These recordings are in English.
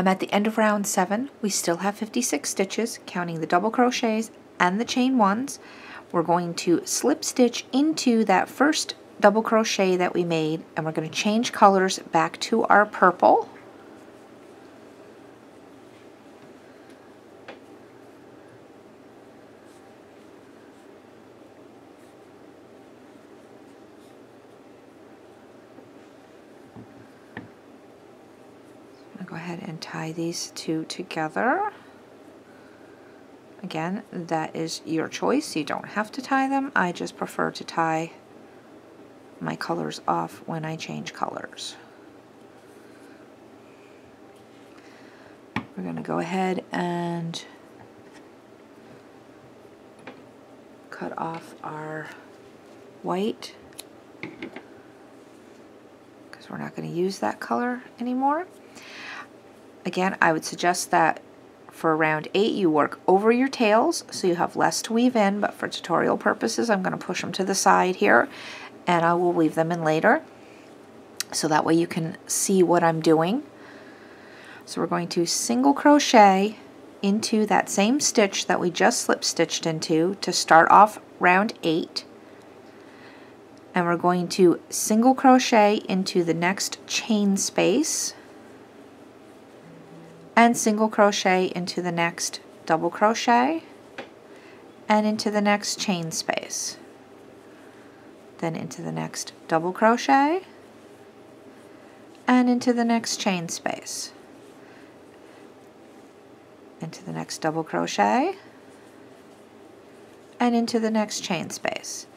I'm at the end of round 7. We still have 56 stitches, counting the double crochets and the chain ones. We're going to slip stitch into that first double crochet that we made, and we're going to change colors back to our purple. Go ahead and tie these two together. Again, that is your choice. You don't have to tie them. I just prefer to tie my colors off when I change colors. We're going to go ahead and cut off our white because we're not going to use that color anymore. Again, I would suggest that for round 8 you work over your tails so you have less to weave in, but for tutorial purposes I'm going to push them to the side here and I will weave them in later so that way you can see what I'm doing. So we're going to single crochet into that same stitch that we just slip stitched into to start off round 8, and we're going to single crochet into the next chain space and single crochet into the next double crochet and into the next chain space, then into the next double crochet and into the next chain space, into the next double crochet and into the next chain space.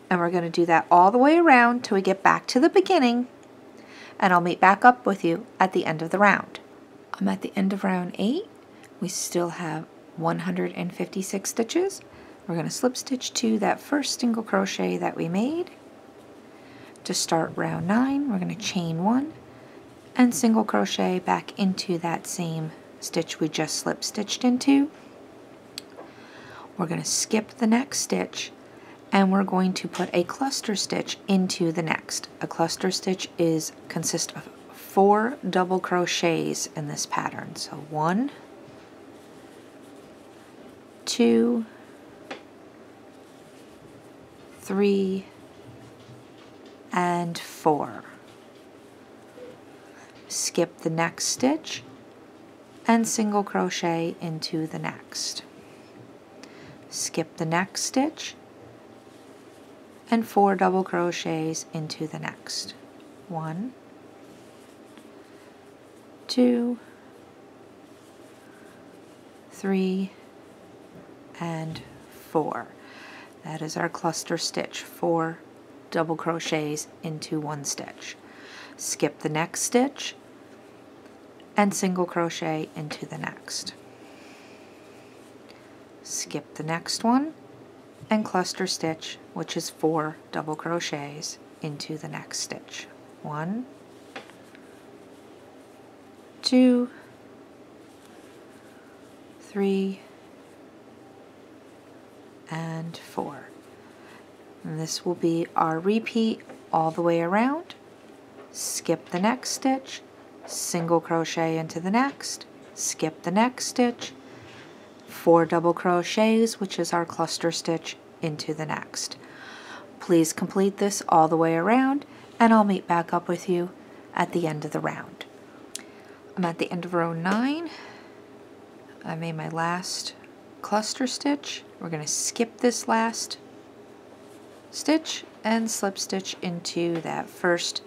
And we're going to do that all the way around till we get back to the beginning, and I'll meet back up with you at the end of the round. I'm at the end of round 8. We still have 156 stitches. We're going to slip stitch to that first single crochet that we made. To start round 9, we're going to chain 1 and single crochet back into that same stitch we just slip stitched into. We're going to skip the next stitch and we're going to put a cluster stitch into the next. A cluster stitch consists of 4 double crochets in this pattern. So 1, 2, 3, and 4. Skip the next stitch and single crochet into the next. Skip the next stitch and 4 double crochets into the next. 1, 2, 3, and 4. That is our cluster stitch, 4 double crochets into 1 stitch. Skip the next stitch and single crochet into the next. Skip the next one and cluster stitch, which is 4 double crochets into the next stitch. 1, 2, 3, and 4. And this will be our repeat all the way around. Skip the next stitch, single crochet into the next, skip the next stitch, 4 double crochets, which is our cluster stitch, into the next. Please complete this all the way around and I'll meet back up with you at the end of the round. I'm at the end of row 9. I made my last cluster stitch. We're going to skip this last stitch and slip stitch into that first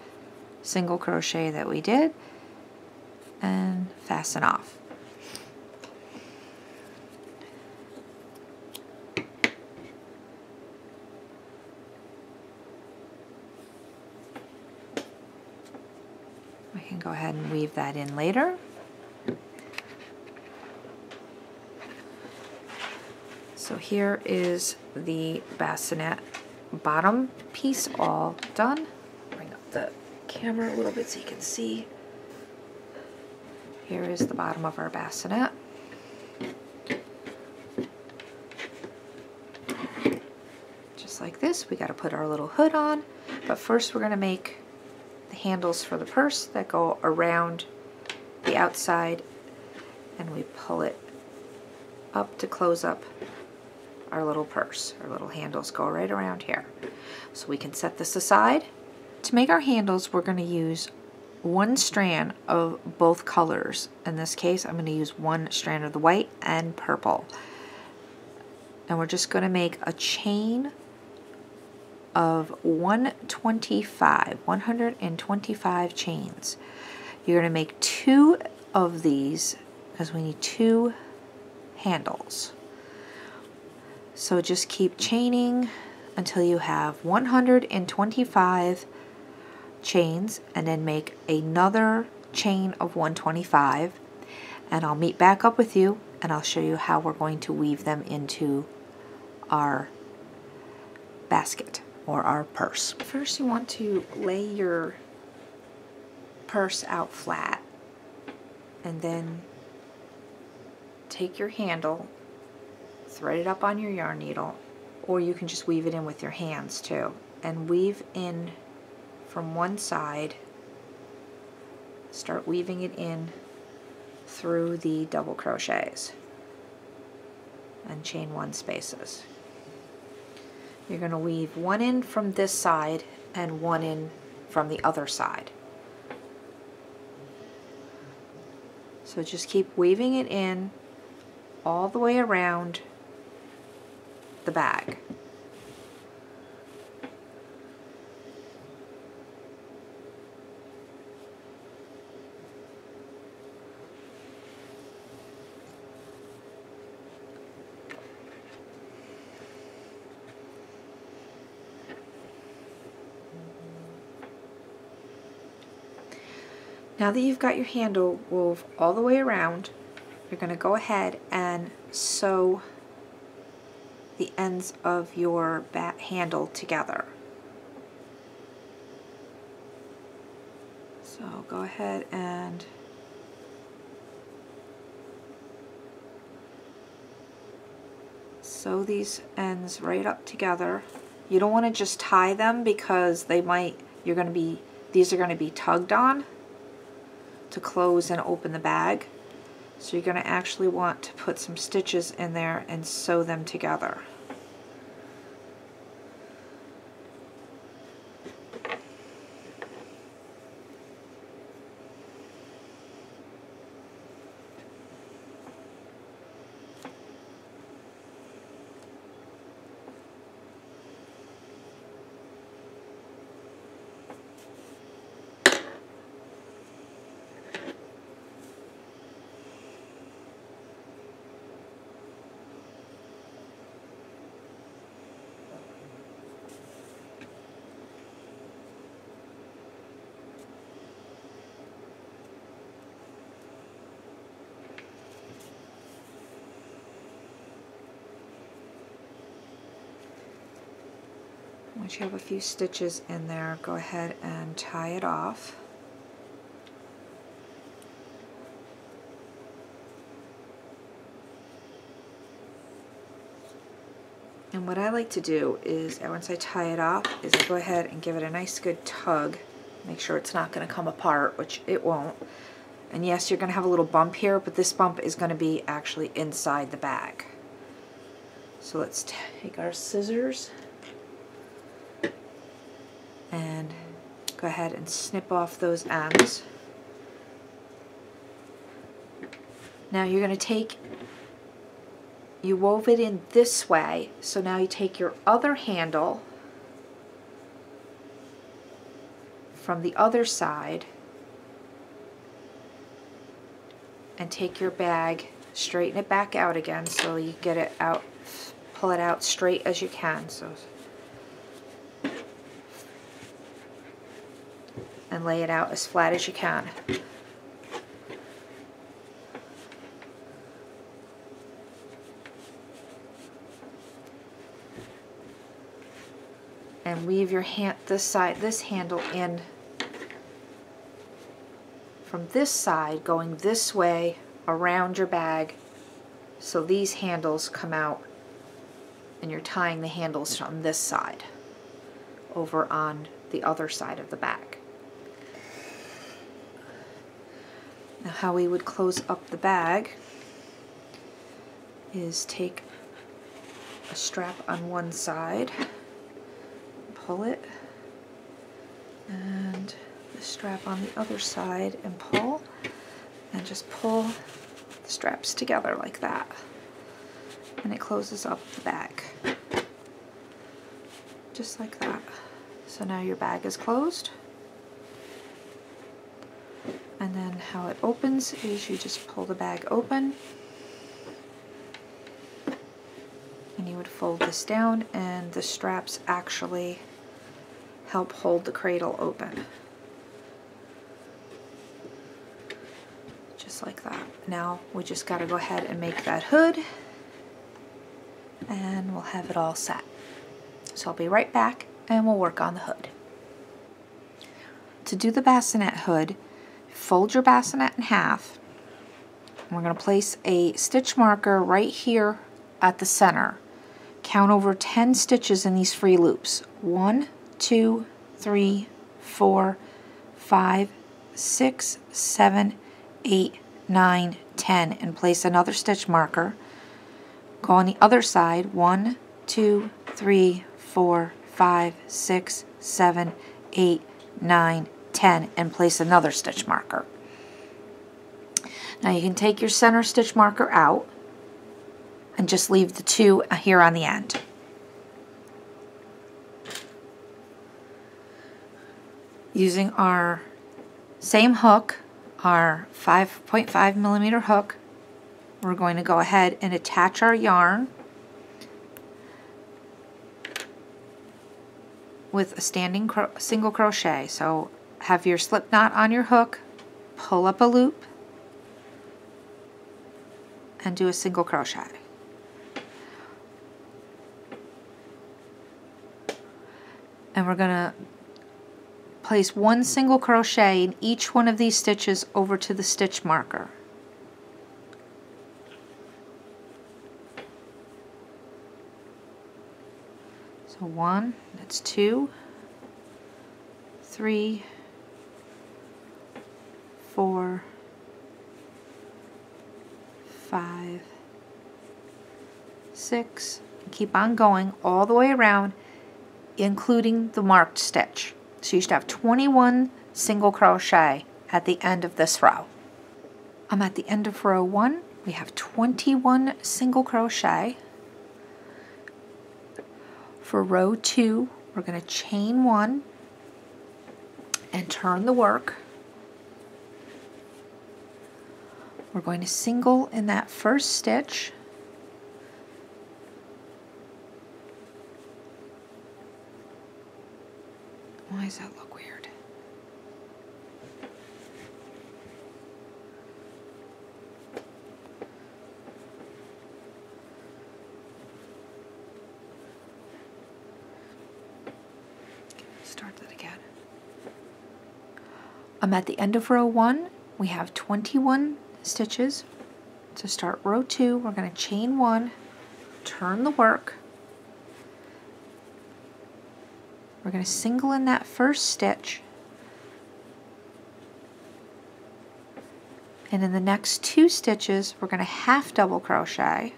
single crochet that we did and fasten off. We can go ahead and weave that in later. So here is the bassinet bottom piece all done. Bring up the camera a little bit so you can see. Here is the bottom of our bassinet. Just like this. We got to put our little hood on, but first we're going to make the handles for the purse that go around the outside and we pull it up to close up our little purse. Our little handles go right around here. So we can set this aside. To make our handles, we're going to use one strand of both colors. In this case, I'm going to use one strand of the white and purple. And we're just going to make a chain of 125 chains. You're going to make 2 of these because we need 2 handles. So just keep chaining until you have 125 chains, and then make another chain of 125, and I'll meet back up with you and I'll show you how we're going to weave them into our basket or our purse. First, you want to lay your purse out flat, and then take your handle, thread it up on your yarn needle, or you can just weave it in with your hands too, and weave in from one side. Start weaving it in through the double crochets and chain 1 spaces. You're going to weave 1 in from this side and 1 in from the other side. So just keep weaving it in all the way around the bag. Now that you've got your handle wove all the way around, you're going to go ahead and sew the ends of your handle together. So go ahead and sew these ends right up together. You don't want to just tie them because these are going to be tugged on to close and open the bag. So you're going to actually want to put some stitches in there and sew them together. Once you have a few stitches in there, go ahead and tie it off. And what I like to do is, once I tie it off, is I go ahead and give it a nice good tug. Make sure it's not going to come apart, which it won't. And yes, you're going to have a little bump here, but this bump is going to be actually inside the bag. So let's take our scissors and go ahead and snip off those ends. Now you're going to you wove it in this way, so now you take your other handle from the other side and take your bag, straighten it back out again so you get it out, pull it out straight as you can. And lay it out as flat as you can. And weave your this handle in from this side, going this way around your bag, so these handles come out, and you're tying the handles from this side over on the other side of the bag. Now how we would close up the bag is take a strap on one side, pull it, and the strap on the other side and pull, and just pull the straps together like that, and it closes up the bag just like that. So now your bag is closed, and then how it opens is you just pull the bag open, and you would fold this down, and the straps actually help hold the cradle open. Just like that. Now we just got to go ahead and make that hood, and we'll have it all set. So I'll be right back and we'll work on the hood. To do the bassinet hood, fold your bassinet in half. We're going to place a stitch marker right here at the center. Count over 10 stitches in these free loops. 1, 2, 3, 4, 5, 6, 7, 8, 9, 10, and place another stitch marker. Go on the other side. 1, 2, 3, 4, 5, 6, 7, 8, 9, 10, and place another stitch marker. Now you can take your center stitch marker out and just leave the 2 here on the end. Using our same hook, our 5.5 millimeter hook, we're going to go ahead and attach our yarn with a standing single crochet. So have your slip knot on your hook, pull up a loop, and do a single crochet. And we're going to place one single crochet in each one of these stitches over to the stitch marker. So 1, that's 2, 3, 4, 5, 6, keep on going all the way around, including the marked stitch. So you should have 21 single crochet at the end of this row. I'm at the end of row 1. We have 21 single crochet. For row 2, we're going to chain 1 and turn the work. We're going to single in that first stitch. Why does that look weird? Start that again. I'm at the end of row 1. We have 21 stitches. To start row 2, we're going to chain 1, turn the work. We're going to single in that first stitch, and in the next 2 stitches we're going to half double crochet,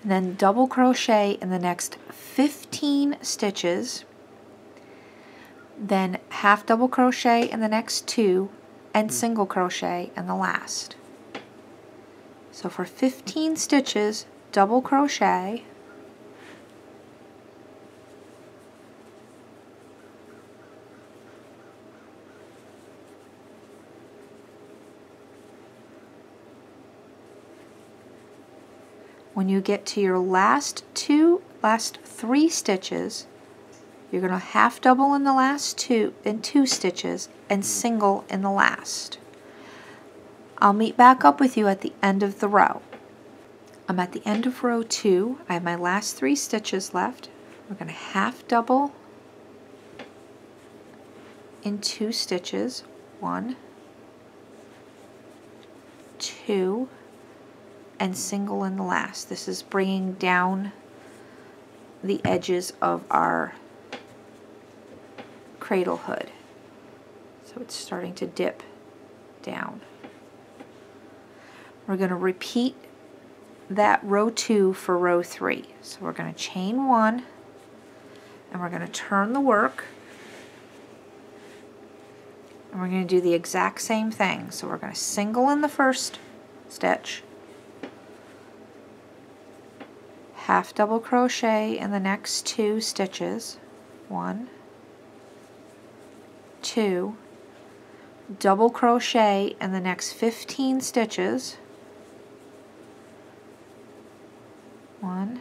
and then double crochet in the next 15 stitches, then half double crochet in the next 2, and single crochet in the last. So for 15 stitches, double crochet, when you get to your last 3 stitches, you're going to half double in the last 2 stitches and single in the last. I'll meet back up with you at the end of the row. I'm at the end of row 2. I have my last 3 stitches left. We're going to half double in 2 stitches. 1, 2, and single in the last. This is bringing down the edges of our cradle hood. So it's starting to dip down. We're going to repeat that row 2 for row 3. So we're going to chain 1 and we're going to turn the work and we're going to do the exact same thing. So we're going to single in the first stitch, half double crochet in the next 2 stitches, 1, 2, double crochet in the next 15 stitches, 1,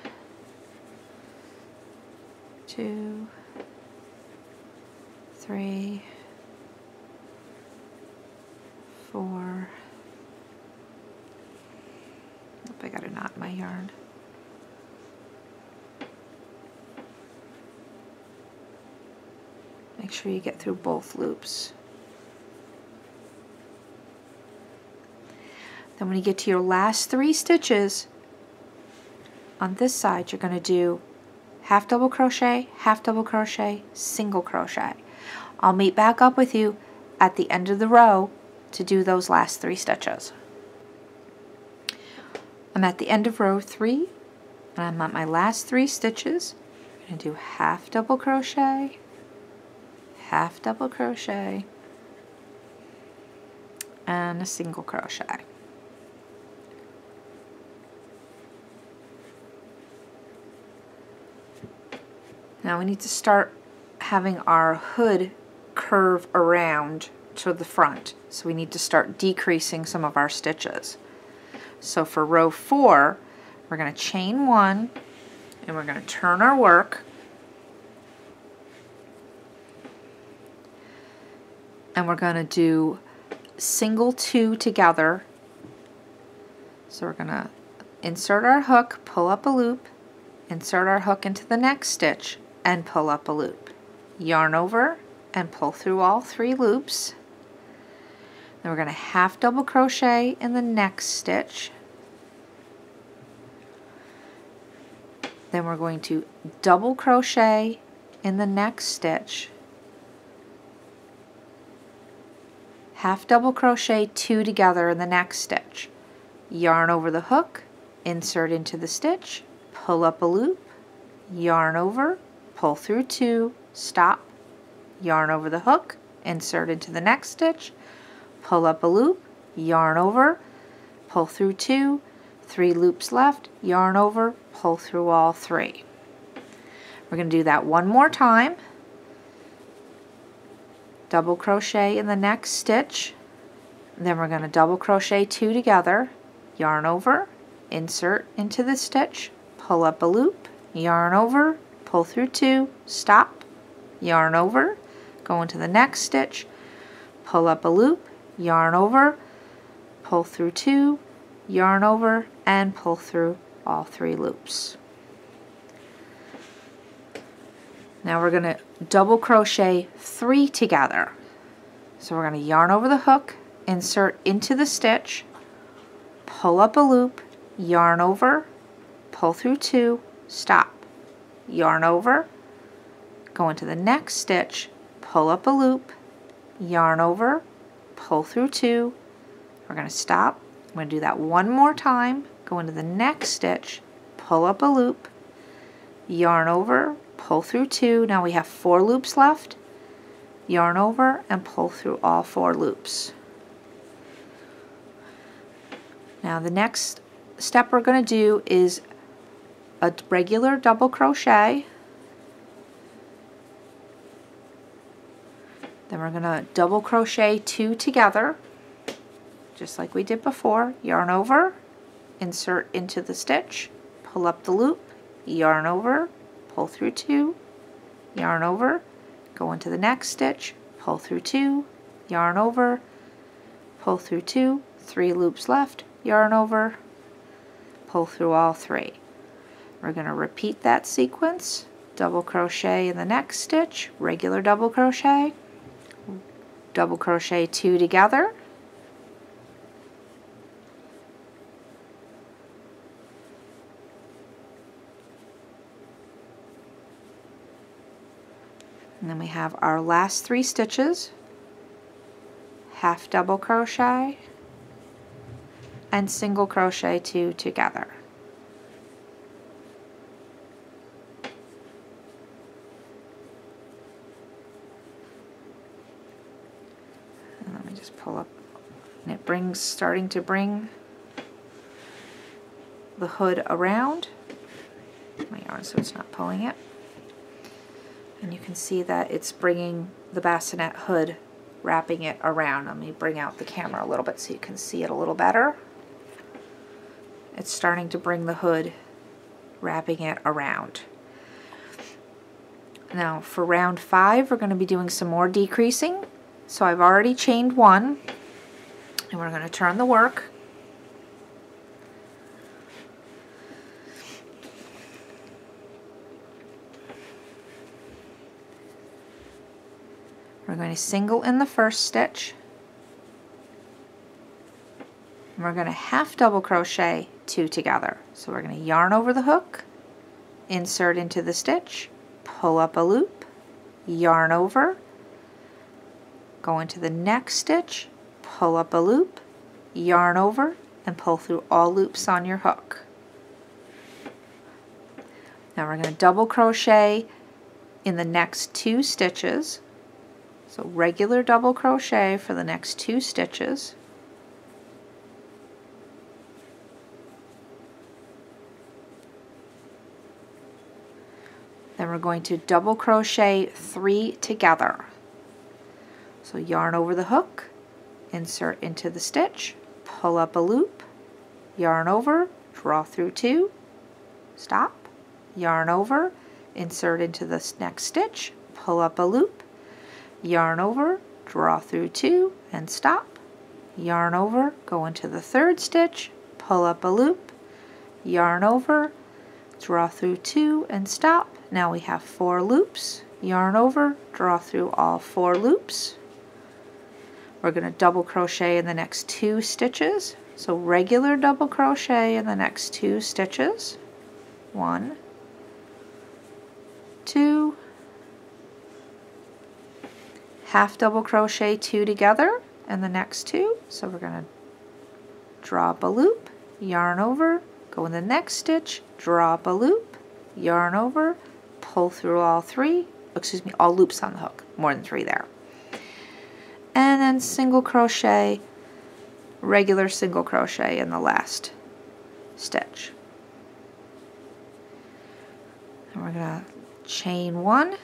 2, 3, 4. Oop, I got a knot in my yarn. Make sure you get through both loops. Then when you get to your last 3 stitches, on this side you're going to do half double crochet, single crochet. I'll meet back up with you at the end of the row to do those last 3 stitches. I'm at the end of row 3 and I'm at my last 3 stitches. I'm going to do half double crochet, and a single crochet. Now we need to start having our hood curve around to the front. So we need to start decreasing some of our stitches. So for row 4, we're going to chain 1 and we're going to turn our work. And we're going to do single 2 together. So we're going to insert our hook, pull up a loop, insert our hook into the next stitch, and pull up a loop. Yarn over and pull through all 3 loops. Then we're going to half double crochet in the next stitch. Then we're going to double crochet in the next stitch. Half double crochet 2 together in the next stitch. Yarn over the hook, insert into the stitch, pull up a loop, yarn over, pull through 2, stop, yarn over the hook, insert into the next stitch, pull up a loop, yarn over, pull through 2, 3 loops left, yarn over, pull through all 3. We're going to do that one more time. Double crochet in the next stitch, then we're going to double crochet 2 together, yarn over, insert into the stitch, pull up a loop, yarn over, pull through 2, stop, yarn over, go into the next stitch, pull up a loop, yarn over, pull through 2, yarn over, and pull through all 3 loops. Now we're going to double crochet 3 together. So we're going to yarn over the hook, insert into the stitch, pull up a loop, yarn over, pull through 2, stop, yarn over, go into the next stitch, pull up a loop, yarn over, pull through 2, we're going to stop, I'm going to do that one more time, go into the next stitch, pull up a loop, yarn over, pull through 2, now we have 4 loops left, yarn over and pull through all 4 loops. Now the next step we're going to do is a regular double crochet, then we're going to double crochet 2 together just like we did before, yarn over, insert into the stitch, pull up the loop, yarn over, pull through 2, yarn over, go into the next stitch, pull through 2, yarn over, pull through 2, 3 loops left, yarn over, pull through all 3. We're going to repeat that sequence, double crochet in the next stitch, regular double crochet 2 together, And then we have our last 3 stitches, half double crochet and single crochet 2 together. And let me just pull up, and it brings, starting to bring the hood around my yarn so it's not pulling it. And you can see that it's bringing the bassinet hood, wrapping it around. Let me bring out the camera a little bit so you can see it a little better. It's starting to bring the hood, wrapping it around. Now for round 5 we're going to be doing some more decreasing. So I've already chained 1 and we're going to turn the work. We're going to single in the first stitch. And we're going to half double crochet 2 together. So we're going to yarn over the hook, insert into the stitch, pull up a loop, yarn over, go into the next stitch, pull up a loop, yarn over, and pull through all loops on your hook. Now we're going to double crochet in the next 2 stitches. So regular double crochet for the next 2 stitches. Then we're going to double crochet 3 together. So yarn over the hook, insert into the stitch, pull up a loop, yarn over, draw through 2, stop, yarn over, insert into the next stitch, pull up a loop, yarn over, draw through 2 and stop, yarn over, go into the 3rd stitch, pull up a loop, yarn over, draw through 2 and stop. Now we have 4 loops, yarn over, draw through all 4 loops. We're going to double crochet in the next 2 stitches. So regular double crochet in the next 2 stitches. 1, 2, half double crochet 2 together in the next 2. So we're going to draw up a loop, yarn over, go in the next stitch, draw up a loop, yarn over, pull through all 3, all loops on the hook, more than 3 there. And then single crochet, regular single crochet in the last stitch. And we're going to chain 1,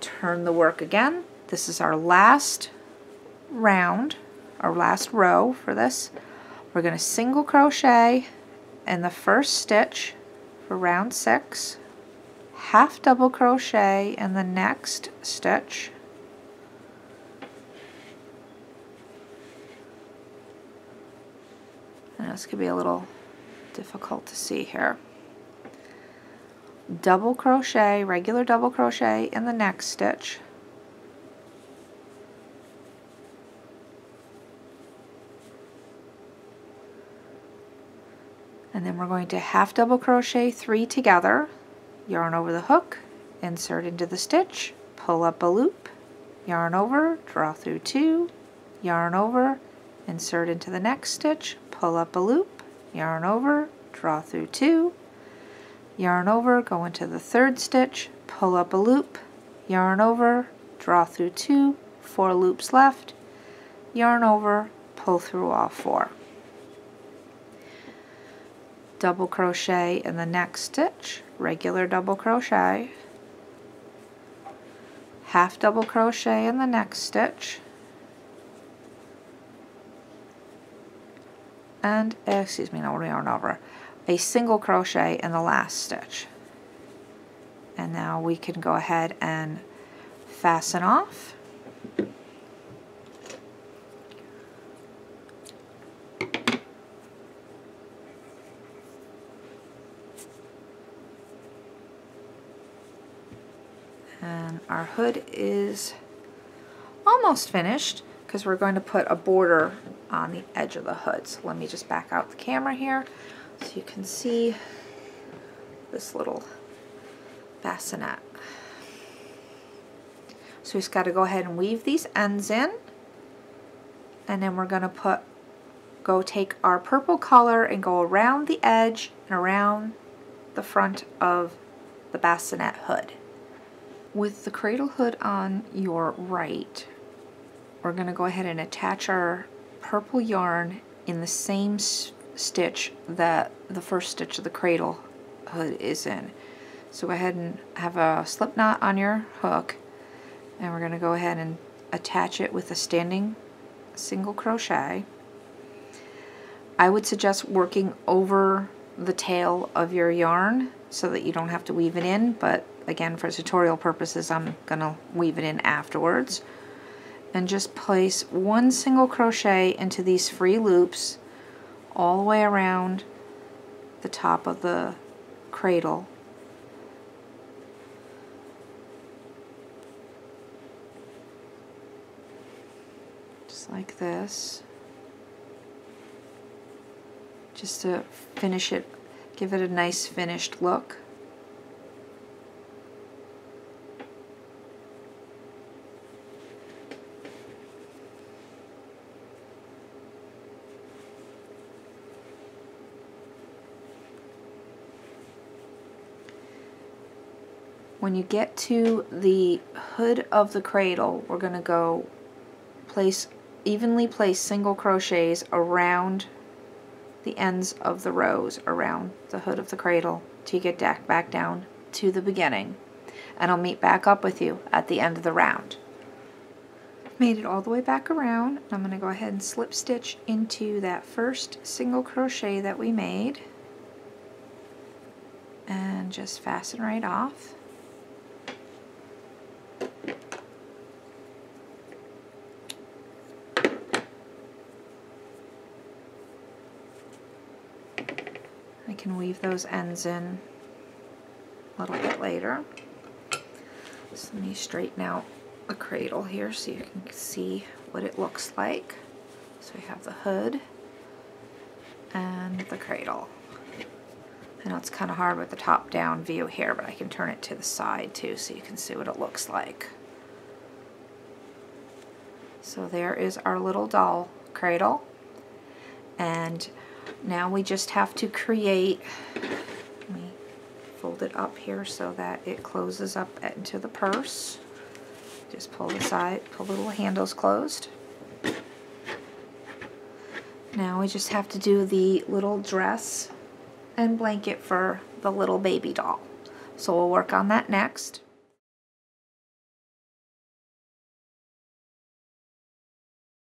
turn the work again. This is our last round, our last row for this. We're going to single crochet in the first stitch for round 6, half double crochet in the next stitch, and this could be a little difficult to see here. Double crochet, regular double crochet in the next stitch, and then we're going to half double crochet 3 together, yarn over the hook, insert into the stitch, pull up a loop, yarn over, draw through 2, yarn over, insert into the next stitch, pull up a loop, yarn over, draw through 2, yarn over, go into the 3rd stitch, pull up a loop, yarn over, draw through 2, 4 loops left, yarn over, pull through all 4. Double crochet in the next stitch, regular double crochet, half double crochet in the next stitch, and yarn over, a single crochet in the last stitch. And now we can go ahead and fasten off. And our hood is almost finished because we're going to put a border on the edge of the hood. So let me just back out the camera here so you can see this little bassinet. So we just got to go ahead and weave these ends in, and then we're going to go take our purple color and go around the edge and around the front of the bassinet hood. With the cradle hood on your right, we're going to go ahead and attach our purple yarn in the same stitch that the first stitch of the cradle hood is in. So go ahead and have a slip knot on your hook, and we're going to go ahead and attach it with a standing single crochet. I would suggest working over the tail of your yarn so that you don't have to weave it in, but again, for tutorial purposes, I'm going to weave it in afterwards. And just place one single crochet into these free loops all the way around the top of the cradle. Just like this. Just to finish it, give it a nice finished look. When you get to the hood of the cradle, we're going to go evenly place single crochets around the ends of the rows around the hood of the cradle till you get back down to the beginning. And I'll meet back up with you at the end of the round. Made it all the way back around. I'm going to go ahead and slip stitch into that first single crochet that we made and just fasten right off. I can weave those ends in a little bit later. So let me straighten out the cradle here so you can see what it looks like. So we have the hood and the cradle. I know it's kind of hard with the top-down view here, but I can turn it to the side too so you can see what it looks like. So there is our little doll cradle, and now we just have to create, let me fold it up here so that it closes up into the purse. Just pull the little handles closed. Now we just have to do the little dress and blanket for the little baby doll. So we'll work on that next.